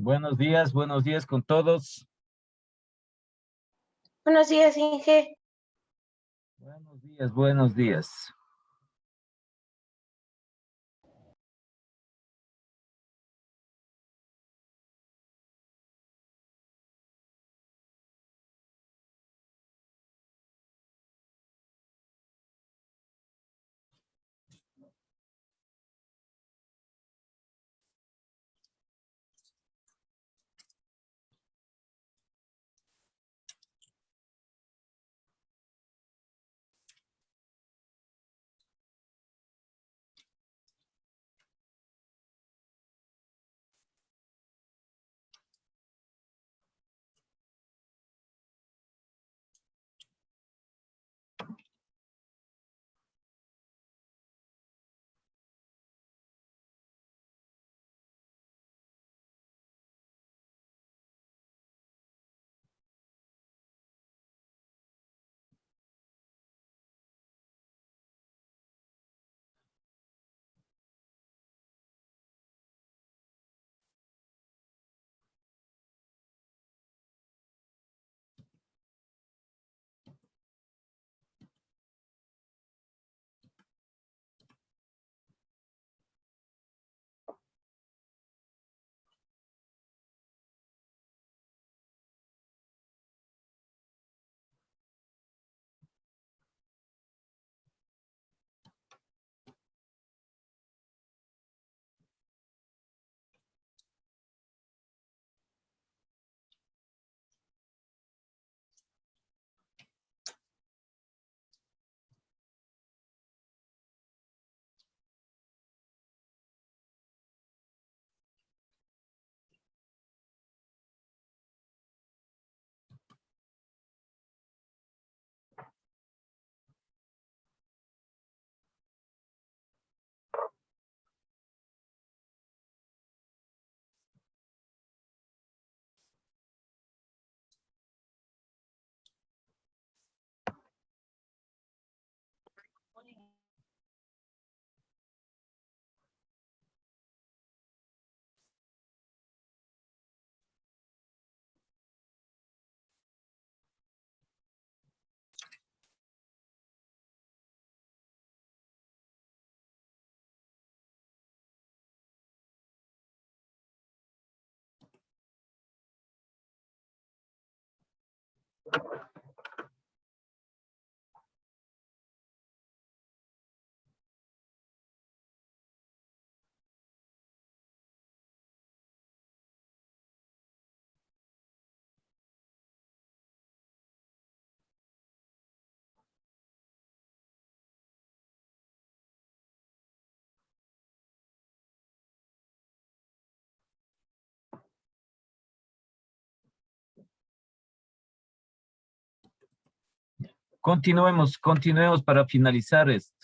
Buenos días con todos. Buenos días, Inge. Buenos días. Continuemos para finalizar esto.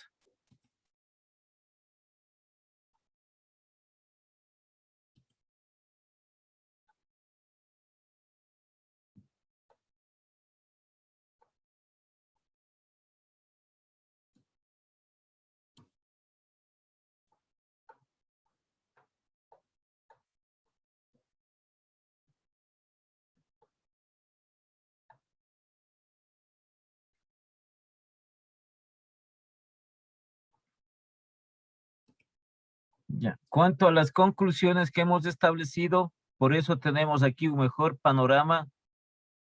Ya. Cuanto a las conclusiones que hemos establecido, por eso tenemos aquí un mejor panorama,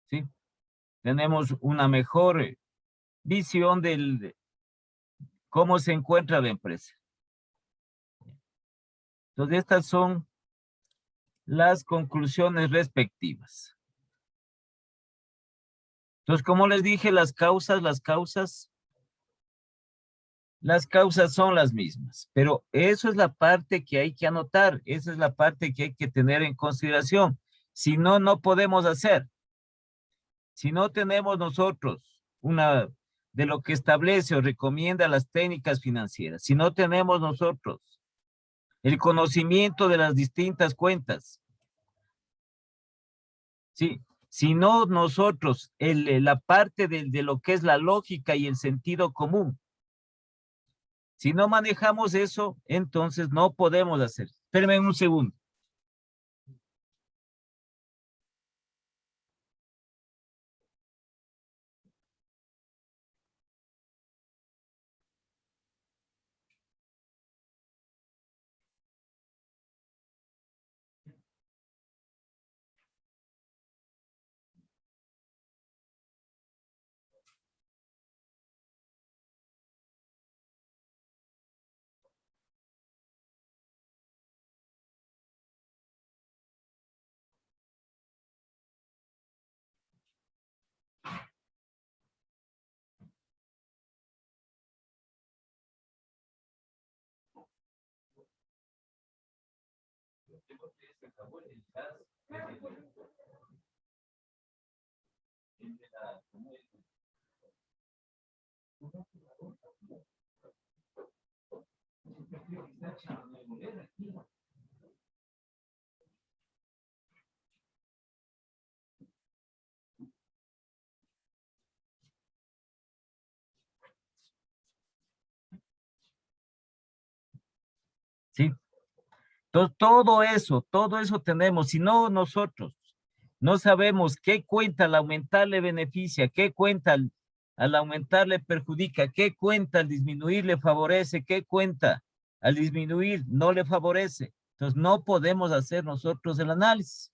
¿sí? Tenemos una mejor visión de cómo se encuentra la empresa. Entonces, estas son las conclusiones respectivas. Entonces, como les dije, las causas son las mismas, pero eso es la parte que hay que anotar, esa es la parte que hay que tener en consideración. Si no, no podemos hacer. Si no tenemos nosotros una de lo que establece o recomienda las técnicas financieras, si no tenemos nosotros el conocimiento de las distintas cuentas, ¿sí? Si no nosotros, la parte de lo que es la lógica y el sentido común, si no manejamos eso, entonces no podemos hacer. Espérenme un segundo. ¿Sí? Entonces, todo eso tenemos. Si no, nosotros no sabemos qué cuenta al aumentar le beneficia, qué cuenta al aumentar le perjudica, qué cuenta al disminuir le favorece, qué cuenta al disminuir no le favorece. Entonces, no podemos hacer nosotros el análisis.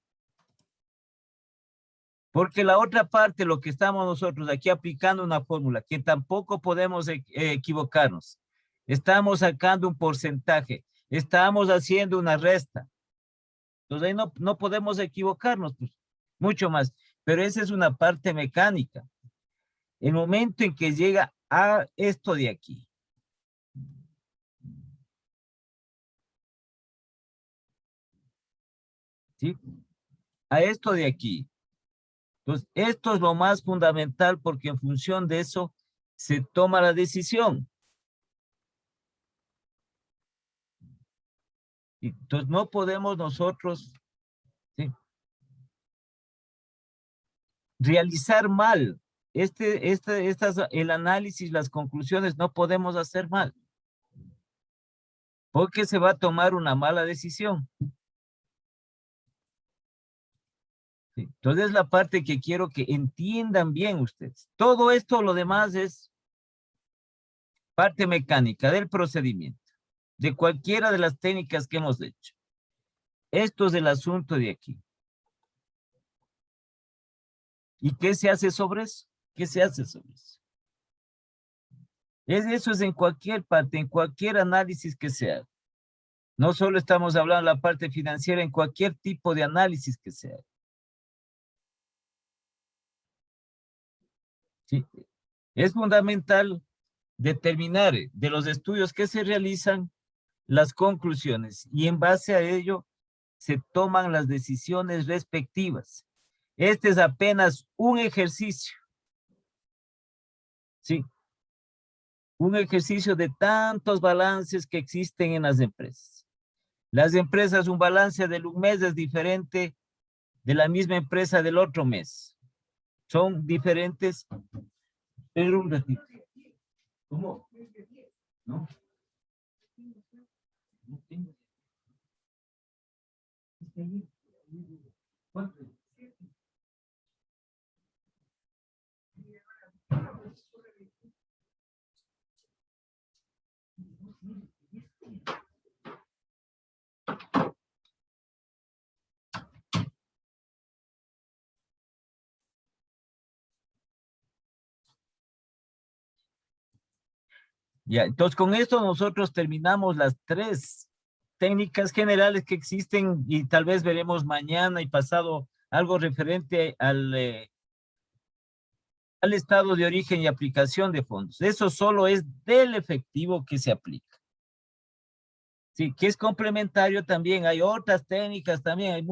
Porque la otra parte, lo que estamos nosotros aquí aplicando una fórmula, que tampoco podemos equivocarnos. Estamos sacando un porcentaje, estamos haciendo una resta. Entonces ahí no podemos equivocarnos, pues, mucho más. Pero esa es una parte mecánica. El momento en que llega a esto de aquí. ¿Sí? A esto de aquí. Entonces, esto es lo más fundamental porque en función de eso se toma la decisión. Entonces, no podemos nosotros, ¿sí?, realizar mal. El análisis, las conclusiones, no podemos hacer mal. Porque se va a tomar una mala decisión. ¿Sí? Entonces, es la parte que quiero que entiendan bien ustedes. Todo esto, lo demás es parte mecánica del procedimiento, de cualquiera de las técnicas que hemos hecho. Esto es el asunto de aquí. ¿Y qué se hace sobre eso? ¿Qué se hace sobre eso? Eso es en cualquier parte, en cualquier análisis que se haga. No solo estamos hablando de la parte financiera, en cualquier tipo de análisis que se haga. ¿Sí? Es fundamental determinar de los estudios que se realizan las conclusiones y en base a ello se toman las decisiones respectivas. Este es apenas un ejercicio. Sí, un ejercicio de tantos balances que existen en las empresas. Las empresas, un balance del un mes es diferente de la misma empresa del otro mes. Son diferentes, pero un ratito. ¿Cómo? ¿No? No tengo. ¿Cuánto? Ya, entonces con esto nosotros terminamos las tres técnicas generales que existen y tal vez veremos mañana y pasado algo referente al estado de origen y aplicación de fondos. Eso solo es del efectivo que se aplica. Sí, que es complementario también. Hay otras técnicas también, hay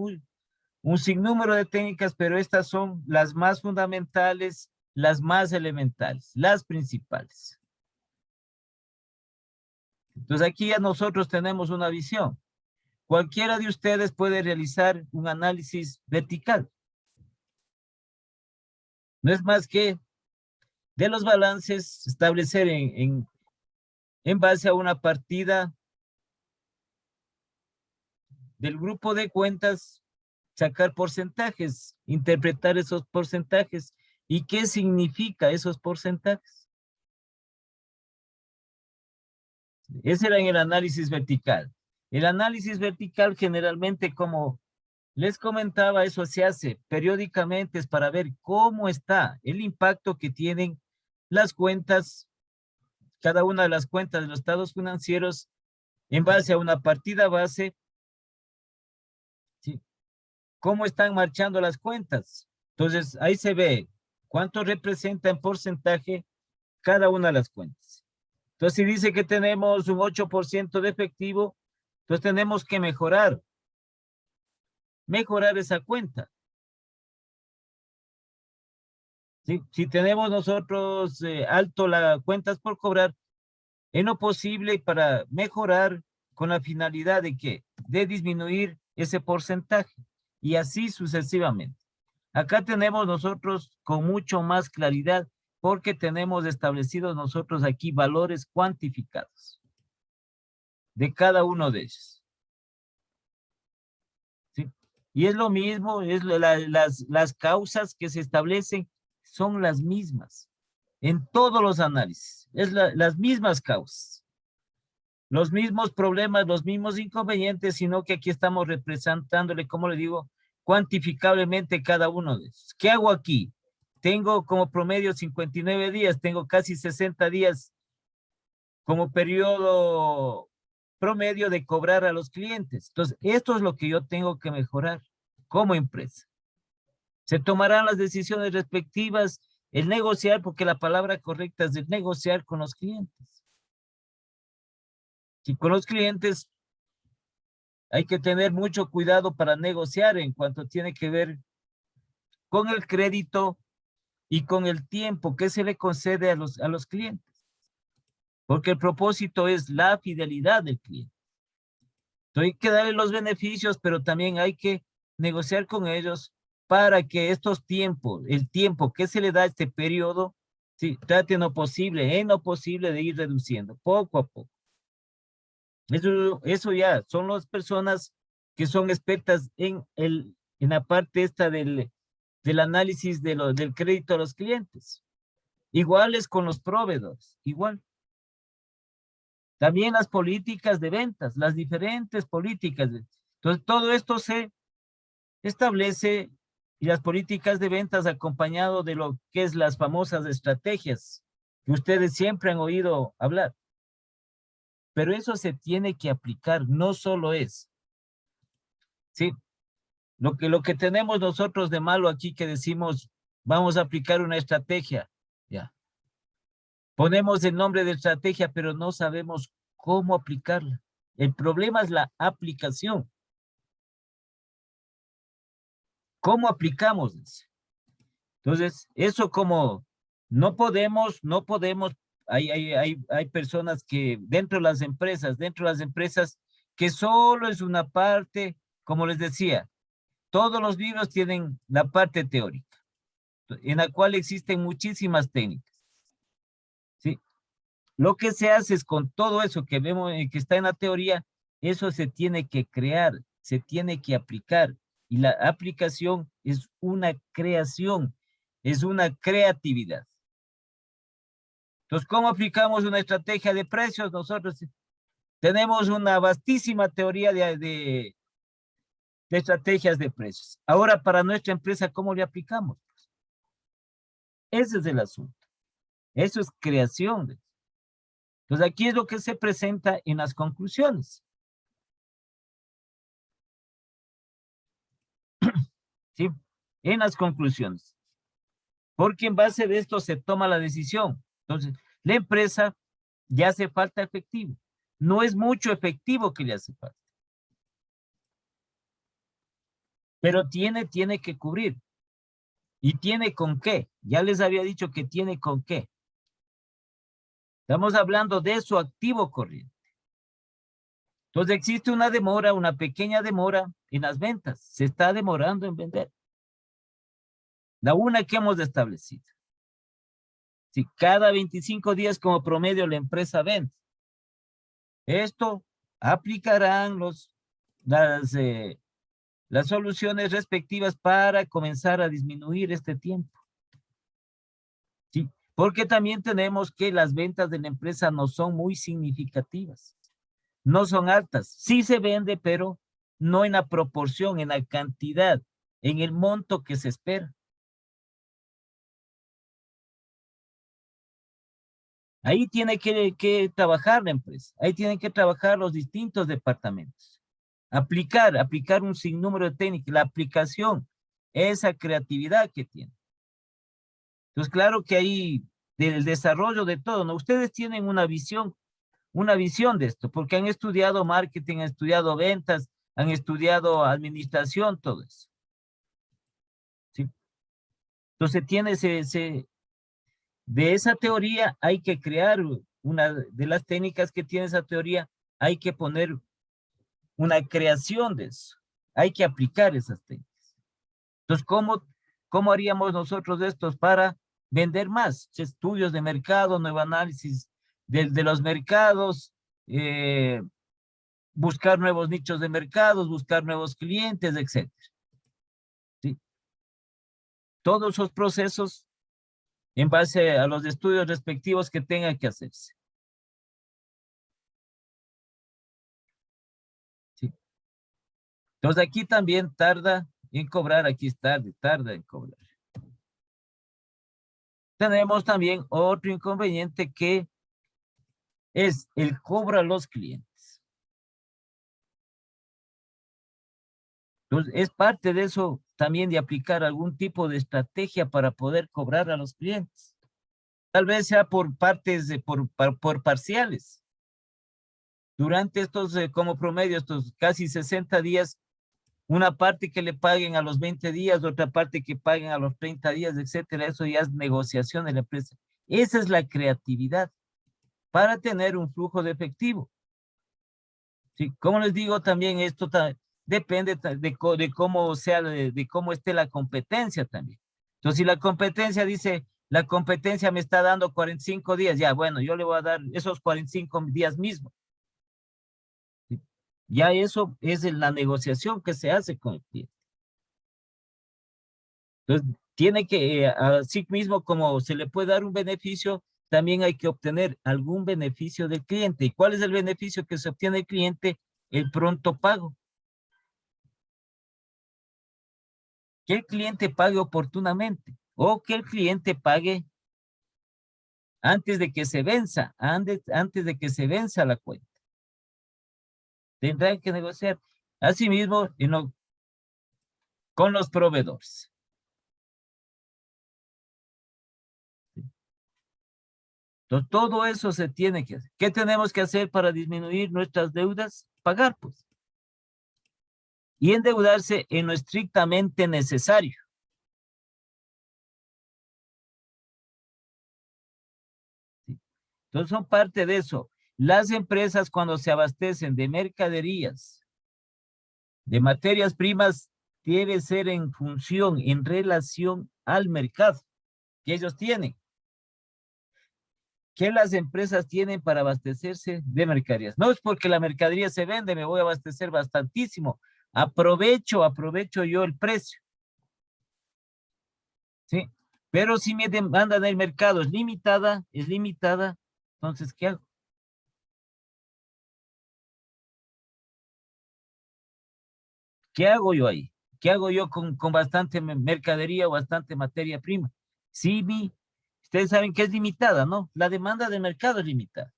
un sinnúmero de técnicas, pero estas son las más fundamentales, las más elementales, las principales. Entonces aquí ya nosotros tenemos una visión. Cualquiera de ustedes puede realizar un análisis vertical. No es más que de los balances establecer en base a una partida del grupo de cuentas, sacar porcentajes, interpretar esos porcentajes. ¿Y qué significa esos porcentajes? Ese era en el análisis vertical. El análisis vertical generalmente, como les comentaba, eso se hace periódicamente, es para ver cómo está el impacto que tienen las cuentas, cada una de las cuentas de los estados financieros en base a una partida base, ¿sí?, cómo están marchando las cuentas. Entonces, ahí se ve cuánto representa en porcentaje cada una de las cuentas. Entonces, si dice que tenemos un 8% de efectivo, entonces tenemos que mejorar mejorar esa cuenta. ¿Sí? Si tenemos nosotros alto las cuentas por cobrar, en lo posible para mejorar con la finalidad de que de disminuir ese porcentaje y así sucesivamente. Acá tenemos nosotros con mucho más claridad porque tenemos establecidos nosotros aquí valores cuantificados de cada uno de ellos. ¿Sí? Y es lo mismo, las causas que se establecen son las mismas en todos los análisis, las mismas causas. Los mismos problemas, los mismos inconvenientes, sino que aquí estamos representándole, como le digo, cuantificablemente cada uno de esos. ¿Qué hago aquí? Tengo como promedio 59 días, tengo casi 60 días como periodo promedio de cobrar a los clientes. Entonces, esto es lo que yo tengo que mejorar como empresa. Se tomarán las decisiones respectivas, el negociar, porque la palabra correcta es el negociar con los clientes. Y con los clientes hay que tener mucho cuidado para negociar en cuanto tiene que ver con el crédito y con el tiempo que se le concede a los clientes. Porque el propósito es la fidelidad del cliente. Entonces hay que darle los beneficios, pero también hay que negociar con ellos para que estos tiempos, el tiempo que se le da a este periodo, sí, trate en lo posible de ir reduciendo poco a poco. Eso ya son las personas que son expertas en la parte esta del análisis del crédito a los clientes. Igual es con los proveedores, igual. También las políticas de ventas, las diferentes políticas. Entonces, todo esto se establece y las políticas de ventas acompañado de lo que es las famosas estrategias que ustedes siempre han oído hablar. Pero eso se tiene que aplicar, no solo es. ¿Sí? Lo que tenemos nosotros de malo aquí que decimos, vamos a aplicar una estrategia, ya. Ponemos el nombre de estrategia, pero no sabemos cómo aplicarla. El problema es la aplicación. ¿Cómo aplicamos eso? Entonces, eso como no podemos, hay personas que dentro de las empresas, que solo es una parte, como les decía, todos los libros tienen la parte teórica, en la cual existen muchísimas técnicas. ¿Sí? Lo que se hace es con todo eso que vemos, que está en la teoría, eso se tiene que crear, se tiene que aplicar. Y la aplicación es una creación, es una creatividad. Entonces, ¿cómo aplicamos una estrategia de precios? Nosotros tenemos una vastísima teoría de estrategias de precios. Ahora, para nuestra empresa, ¿cómo le aplicamos? Ese es el asunto. Eso es creación. Entonces, aquí es lo que se presenta en las conclusiones. ¿Sí? En las conclusiones. Porque en base de esto se toma la decisión. Entonces, la empresa ya hace falta efectivo. No es mucho efectivo que le hace falta. Pero tiene que cubrir. ¿Y tiene con qué? Ya les había dicho que tiene con qué. Estamos hablando de su activo corriente. Entonces existe una demora, una pequeña demora en las ventas. Se está demorando en vender. La una que hemos establecido. Si cada 25 días como promedio la empresa vende. Esto aplicarán las soluciones respectivas para comenzar a disminuir este tiempo. ¿Sí? Porque también tenemos que las ventas de la empresa no son muy significativas. No son altas. Sí se vende, pero no en la proporción, en la cantidad, en el monto que se espera. Ahí tiene que trabajar la empresa. Ahí tienen que trabajar los distintos departamentos. Aplicar un sinnúmero de técnicas. La aplicación, esa creatividad que tiene. Entonces, claro que ahí, del desarrollo de todo, ¿no? Ustedes tienen una visión de esto, porque han estudiado marketing, han estudiado ventas, han estudiado administración, todo eso. ¿Sí? Entonces tiene de esa teoría hay que crear una de las técnicas que tiene esa teoría, hay que poner una creación de eso. Hay que aplicar esas técnicas. Entonces, ¿cómo haríamos nosotros estos para vender más? Estudios de mercado, nuevo análisis de los mercados, buscar nuevos nichos de mercados, buscar nuevos clientes, etc. ¿Sí? Todos esos procesos en base a los estudios respectivos que tengan que hacerse. ¿Sí? Entonces aquí también tarda en cobrar, aquí es tarda en cobrar. Tenemos también otro inconveniente que es el cobro a los clientes. Entonces es parte de eso también de aplicar algún tipo de estrategia para poder cobrar a los clientes. Tal vez sea por partes, por parciales. Durante estos, como promedio, estos casi 60 días, una parte que le paguen a los 20 días, otra parte que paguen a los 30 días, etcétera. Eso ya es negociación de la empresa. Esa es la creatividad para tener un flujo de efectivo. ¿Sí? Como les digo, también esto depende de cómo sea, de cómo esté la competencia también. Entonces, si la competencia dice, la competencia me está dando 45 días, ya, bueno, yo le voy a dar esos 45 días mismos. ¿Sí? Ya eso es la negociación que se hace con el cliente. Entonces, tiene que, así mismo como se le puede dar un beneficio, también hay que obtener algún beneficio del cliente. ¿Y cuál es el beneficio que se obtiene del cliente? El pronto pago. Que el cliente pague oportunamente o que el cliente pague antes de que se venza, antes de que se venza la cuenta. Tendrán que negociar. Asimismo, con los proveedores. Entonces, todo eso se tiene que hacer. ¿Qué tenemos que hacer para disminuir nuestras deudas? Pagar, pues. Y endeudarse en lo estrictamente necesario. ¿Sí? Entonces, son parte de eso. Las empresas cuando se abastecen de mercaderías, de materias primas, debe ser en función, en relación al mercado que ellos tienen. ¿Qué las empresas tienen para abastecerse de mercaderías? No es porque la mercadería se vende, me voy a abastecer bastantísimo. Aprovecho yo el precio. ¿Sí? Pero si mi demanda del mercado es limitada, entonces, ¿qué hago? ¿Qué hago yo ahí? ¿Qué hago yo con bastante mercadería o bastante materia prima? Si ustedes saben que es limitada, ¿no? La demanda del mercado es limitada.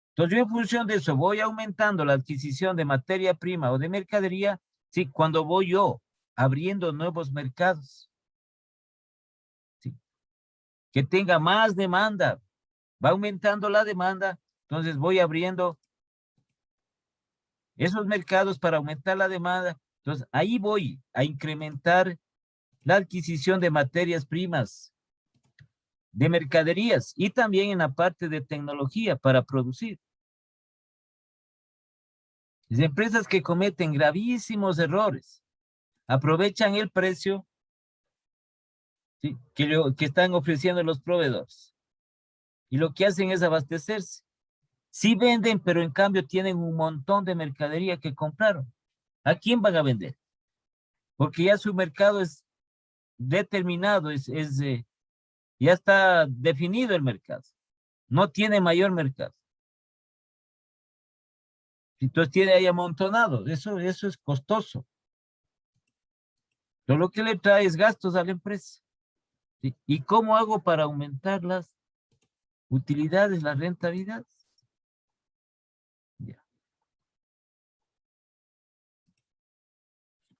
Entonces yo en función de eso voy aumentando la adquisición de materia prima o de mercadería, sí, cuando voy yo abriendo nuevos mercados, sí, que tenga más demanda, va aumentando la demanda, entonces voy abriendo esos mercados para aumentar la demanda, entonces ahí voy a incrementar la adquisición de materias primas, de mercaderías y también en la parte de tecnología para producir. Las empresas que cometen gravísimos errores, aprovechan el precio, ¿sí?, que están ofreciendo los proveedores y lo que hacen es abastecerse. Sí venden, pero en cambio tienen un montón de mercadería que compraron. ¿A quién van a vender? Porque ya su mercado es determinado, ya está definido el mercado. No tiene mayor mercado. Entonces tiene ahí amontonado. Eso es costoso. Todo lo que le trae es gastos a la empresa. ¿Sí? ¿Y cómo hago para aumentar las utilidades, la rentabilidad? Ya.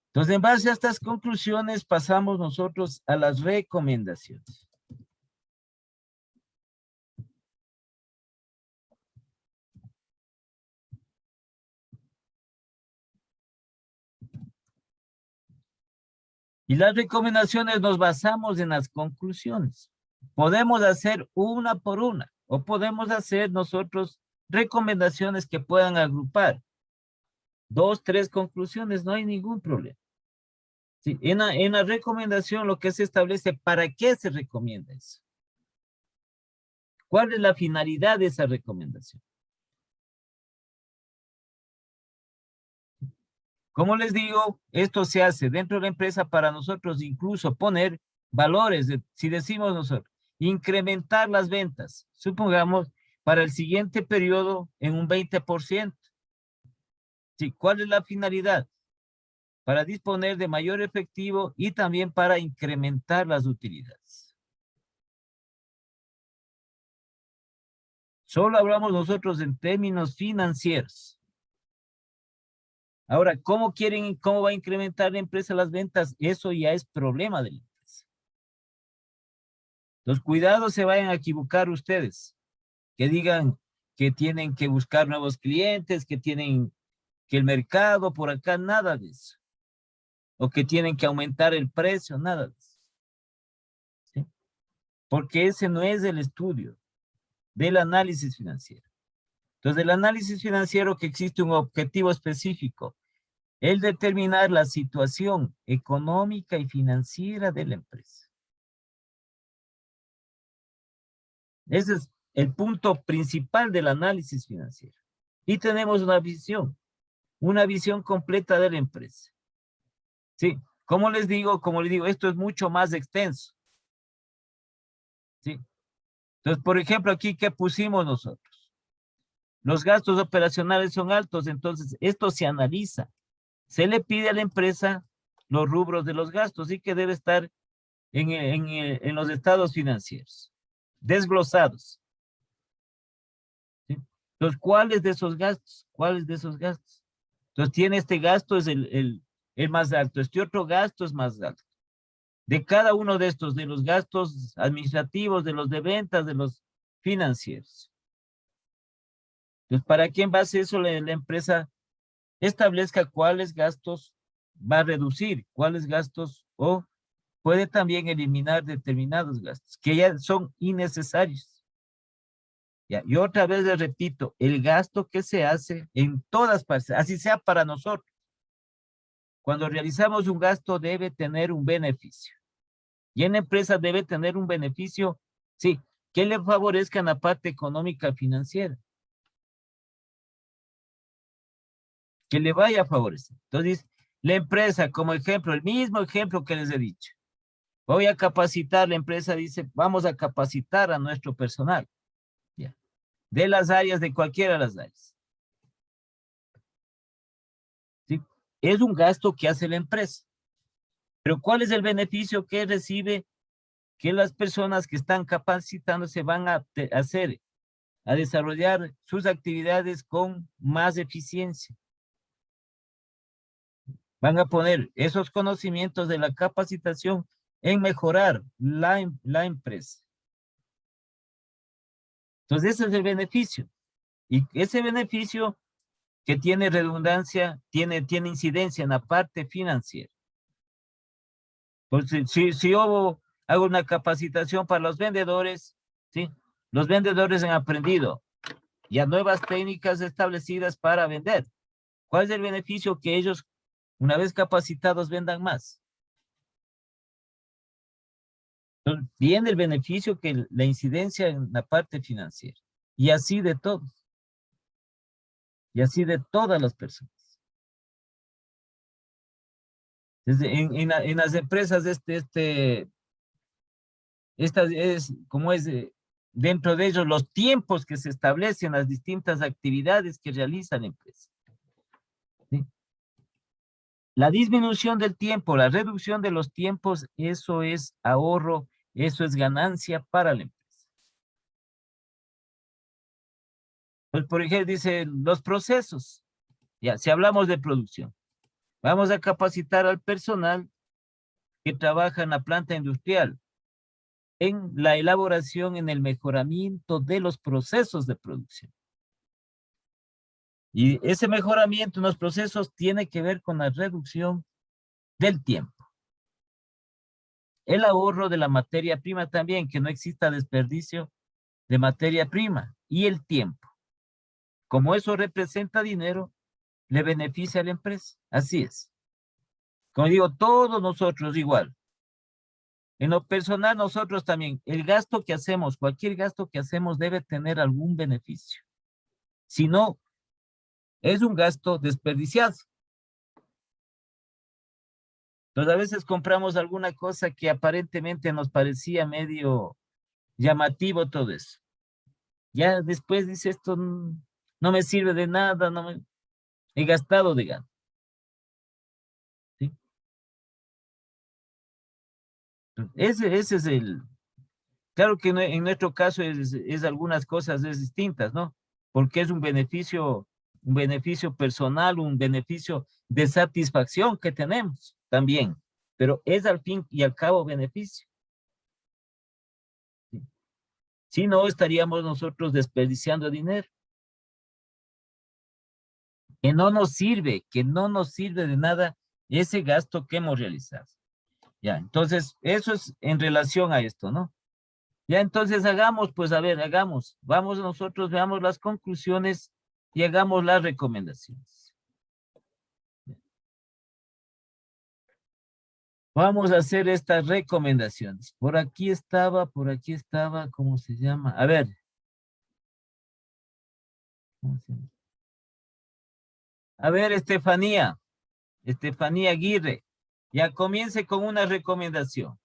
Entonces, en base a estas conclusiones, pasamos nosotros a las recomendaciones. Y las recomendaciones nos basamos en las conclusiones. Podemos hacer una por una o podemos hacer nosotros recomendaciones que puedan agrupar 2, 3 conclusiones, no hay ningún problema. Sí, en la recomendación lo que se establece, ¿para qué se recomienda eso? ¿Cuál es la finalidad de esa recomendación? Como les digo, esto se hace dentro de la empresa para nosotros incluso poner valores, si decimos nosotros, incrementar las ventas, supongamos, para el siguiente periodo en un 20%. ¿Sí? ¿Cuál es la finalidad? Para disponer de mayor efectivo y también para incrementar las utilidades. Solo hablamos nosotros en términos financieros. Ahora, ¿cómo va a incrementar la empresa las ventas? Eso ya es problema de la empresa. Los cuidados se vayan a equivocar ustedes, que digan que tienen que buscar nuevos clientes, que tienen que el mercado por acá, nada de eso. O que tienen que aumentar el precio, nada de eso. ¿Sí? Porque ese no es el estudio del análisis financiero. Entonces, el análisis financiero que existe un objetivo específico, el determinar la situación económica y financiera de la empresa. Ese es el punto principal del análisis financiero. Y tenemos una visión completa de la empresa. Sí, como les digo, esto es mucho más extenso. Sí. Entonces, por ejemplo, aquí, ¿qué pusimos nosotros? Los gastos operacionales son altos, entonces esto se analiza. Se le pide a la empresa los rubros de los gastos y que debe estar en los estados financieros, desglosados. ¿Sí? Entonces, ¿cuáles de esos gastos? ¿Cuáles de esos gastos? Entonces, tiene este gasto es el más alto, este otro gasto es más alto. De cada uno de estos, de los gastos administrativos, de los de ventas, de los financieros. Entonces, ¿para qué en base a eso la empresa establezca cuáles gastos va a reducir, cuáles gastos o puede también eliminar determinados gastos que ya son innecesarios? Ya, y otra vez les repito, el gasto que se hace en todas partes, así sea para nosotros. Cuando realizamos un gasto debe tener un beneficio. Y en la empresa debe tener un beneficio, sí, que le favorezca en la parte económica financiera. Que le vaya a favorecer. Entonces, la empresa, como ejemplo, el mismo ejemplo que les he dicho. Voy a capacitar, la empresa dice, vamos a capacitar a nuestro personal. ¿Ya? De las áreas, de cualquiera de las áreas. ¿Sí? Es un gasto que hace la empresa. Pero ¿cuál es el beneficio que recibe? Que las personas que están capacitándose van a hacer, a desarrollar sus actividades con más eficiencia. Van a poner esos conocimientos de la capacitación en mejorar la empresa. Entonces, ese es el beneficio. Y ese beneficio que tiene redundancia, tiene incidencia en la parte financiera. Entonces, si yo hago una capacitación para los vendedores, ¿sí? Los vendedores han aprendido ya nuevas técnicas establecidas para vender. ¿Cuál es el beneficio? Que ellos, una vez capacitados, vendan más. Entonces, viene el beneficio que la incidencia en la parte financiera. Y así de todos. Y así de todas las personas. Desde en las empresas, como es dentro de ellos los tiempos que se establecen, las distintas actividades que realiza la empresa. ¿Sí? La disminución del tiempo, la reducción de los tiempos, eso es ahorro, eso es ganancia para la empresa. Pues, por ejemplo, dice los procesos. Ya, si hablamos de producción, vamos a capacitar al personal que trabaja en la planta industrial, en la elaboración, en el mejoramiento de los procesos de producción. Y ese mejoramiento en los procesos tiene que ver con la reducción del tiempo. El ahorro de la materia prima también, que no exista desperdicio de materia prima. Y el tiempo. Como eso representa dinero, le beneficia a la empresa. Así es. Como digo, todos nosotros igual. En lo personal, nosotros también, el gasto que hacemos, cualquier gasto que hacemos debe tener algún beneficio. Si no, es un gasto desperdiciado. Entonces, a veces compramos alguna cosa que aparentemente nos parecía medio llamativo todo eso. Ya después dice, esto no me sirve de nada, he gastado de gasto. ¿Sí? Ese es el... Claro que en nuestro caso es algunas cosas es distintas, ¿no? Porque es un beneficio personal, un beneficio de satisfacción que tenemos también, pero es al fin y al cabo beneficio. ¿Sí? Si no, estaríamos nosotros desperdiciando dinero, que no nos sirve de nada ese gasto que hemos realizado. Ya, entonces, eso es en relación a esto, ¿no? Ya, entonces hagamos, pues a ver, hagamos. Vamos nosotros, veamos las conclusiones y hagamos las recomendaciones. Vamos a hacer estas recomendaciones. Por aquí estaba, ¿cómo se llama? A ver. ¿Cómo se llama? A ver, Estefanía Aguirre. Ya comience con una recomendación.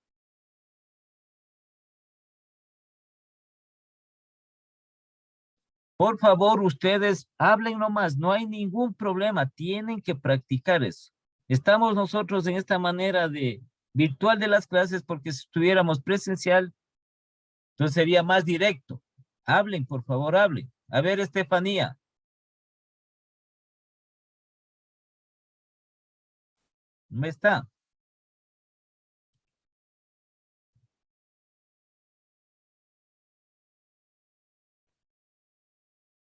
Por favor, ustedes hablen nomás, no hay ningún problema, tienen que practicar eso. Estamos nosotros en esta manera de virtual de las clases porque si estuviéramos presencial, entonces sería más directo. Hablen, por favor, hablen. A ver, Estefanía. ¿No está?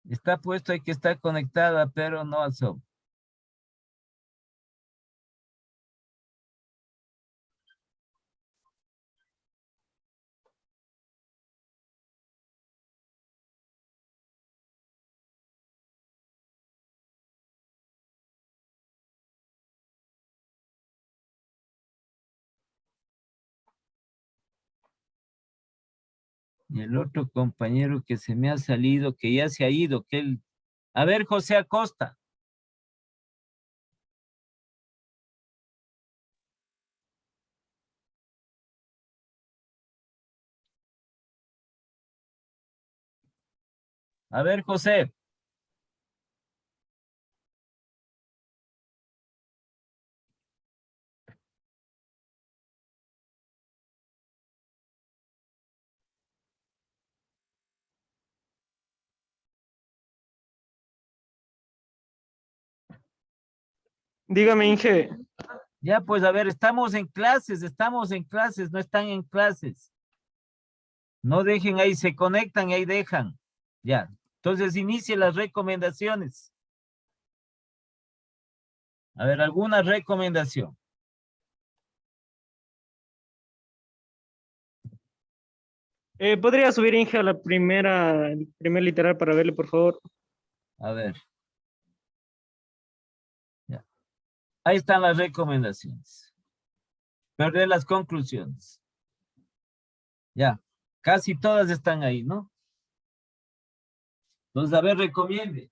Está puesto, hay que estar conectada, pero no al Zoom. Y el otro compañero que se me ha salido, que ya se ha ido, que él... A ver, José Acosta. A ver, José. Dígame, Inge. Ya, pues a ver, estamos en clases, no están en clases. No dejen ahí, se conectan y ahí dejan. Ya, entonces inicie las recomendaciones. A ver, ¿alguna recomendación? ¿Podría subir, Inge, a la el primer literal para verle, por favor? A ver. Ya. Ahí están las recomendaciones. Perder las conclusiones. Ya, casi todas están ahí, ¿no? Entonces, a ver, recomiende.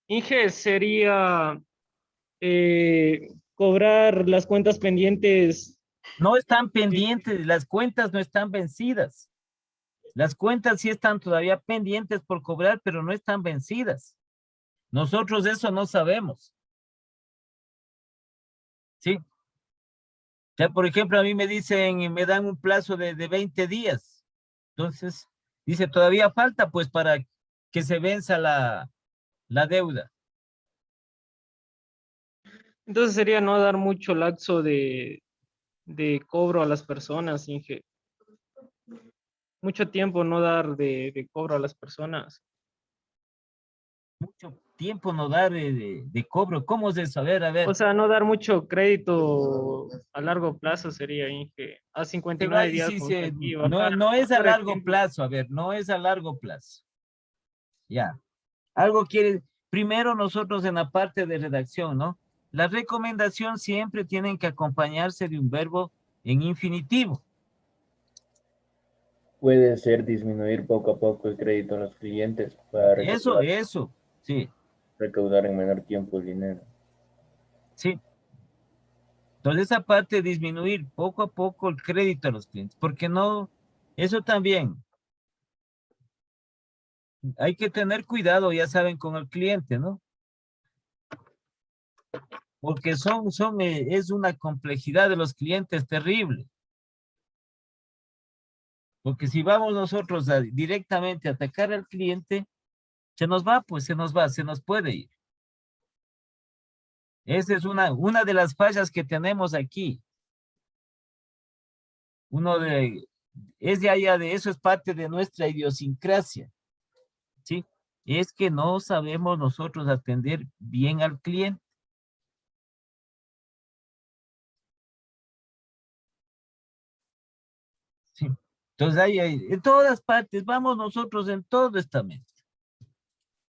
Inge, sería cobrar las cuentas pendientes. No están pendientes, las cuentas no están vencidas. Las cuentas sí están todavía pendientes por cobrar, pero no están vencidas. Nosotros eso no sabemos. ¿Sí? Ya, por ejemplo, a mí me dicen, me dan un plazo de 20 días. Entonces, dice, todavía falta pues para que se venza la deuda. Entonces sería no dar mucho lapso de cobro a las personas, Inge. Mucho tiempo no dar de cobro a las personas. Mucho tiempo no dar de cobro. ¿Cómo es eso? A O ver. sea, no dar mucho crédito a largo plazo sería, Inge. A Se va, 59 días, sí, como está sí, aquí, no, no es a bajar el largo tiempo. plazo, a ver, no es a largo plazo. Ya. Algo quiere, primero nosotros en la parte de redacción, ¿no? La recomendación siempre tienen que acompañarse de un verbo en infinitivo. Puede ser disminuir poco a poco el crédito a los clientes para Eso, sí, recaudar en menor tiempo el dinero. sí. Entonces esa parte de disminuir poco a poco el crédito a los clientes, porque no, eso también, hay que tener cuidado, ya saben, con el cliente, ¿no? Porque es una complejidad de los clientes terrible. Porque si vamos nosotros directamente a atacar al cliente, se nos va, pues se nos puede ir. Esa es una de las fallas que tenemos aquí. Uno de, es de allá de eso, es parte de nuestra idiosincrasia, ¿sí? Es que no sabemos nosotros atender bien al cliente. Sí. Entonces, en todas partes, vamos nosotros en todo estamento.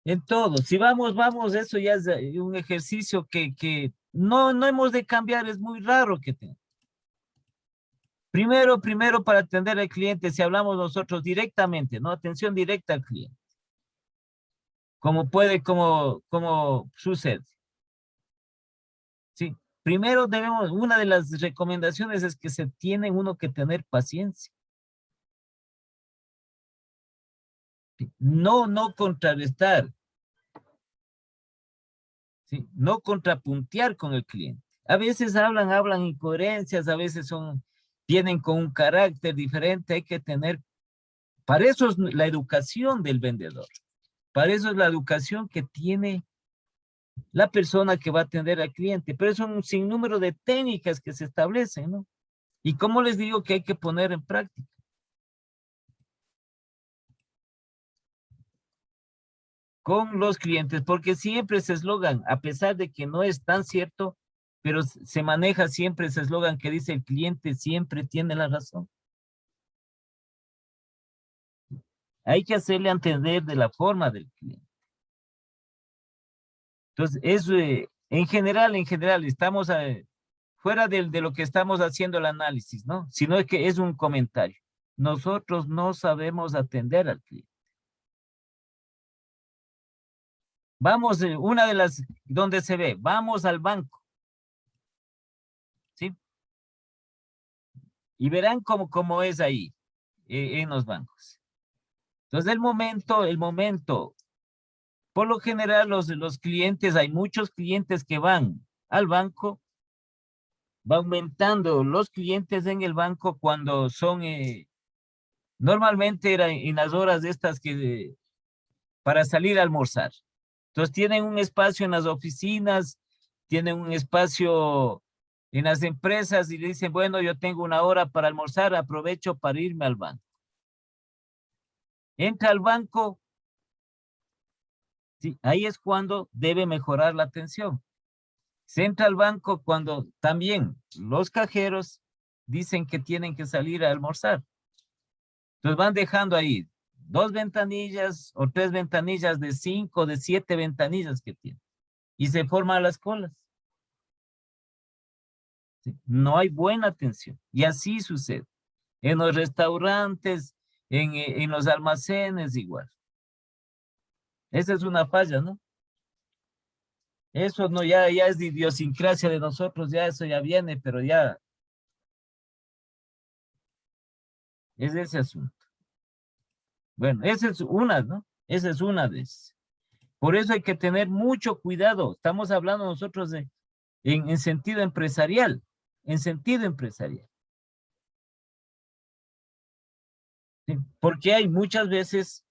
En todo. Si vamos, eso ya es un ejercicio que no hemos de cambiar, es muy raro que tengamos. Primero para atender al cliente, si hablamos nosotros directamente, ¿no? Atención directa al cliente. Como sucede. Sí. Primero una de las recomendaciones es que se tiene uno que tener paciencia. ¿Sí? No contrarrestar, ¿sí? No contrapuntear con el cliente. A veces hablan incoherencias, a veces vienen con un carácter diferente, hay que tener, para eso es la educación del vendedor. Para eso es la educación que tiene la persona que va a atender al cliente, pero es un sinnúmero de técnicas que se establecen, ¿no? Y como les digo que hay que poner en práctica. Con los clientes, porque siempre ese eslogan, a pesar de que no es tan cierto, pero se maneja siempre ese eslogan que dice el cliente siempre tiene la razón. Hay que hacerle entender de la forma del cliente. Entonces, eso, en general, estamos fuera de lo que estamos haciendo el análisis, ¿no? Sino que es un comentario. Nosotros no sabemos atender al cliente. Vamos, una de las, donde se ve, vamos al banco, ¿sí? Y verán cómo es ahí, en los bancos. Entonces, el momento, por lo general, los clientes, hay muchos clientes que van al banco, va aumentando los clientes en el banco cuando son, normalmente era en las horas de estas para salir a almorzar. Entonces tienen un espacio en las oficinas, tienen un espacio en las empresas y le dicen, bueno, yo tengo una hora para almorzar, aprovecho para irme al banco. Entra al banco, sí, ahí es cuando debe mejorar la atención. Se entra al banco cuando también los cajeros dicen que tienen que salir a almorzar. Entonces van dejando ahí 2 ventanillas o 3 ventanillas de 5, de 7 ventanillas que tienen. Y se forman las colas. ¿Sí? No hay buena atención. Y así sucede. En los restaurantes, en los almacenes igual. Esa es una falla, ¿no? Eso no, ya es de idiosincrasia de nosotros, ya eso ya viene, pero ya es ese asunto. Bueno, esa es una, ¿no? Esa es una de esas. Por eso hay que tener mucho cuidado. Estamos hablando nosotros en sentido empresarial, en sentido empresarial. ¿Sí? Porque hay muchas veces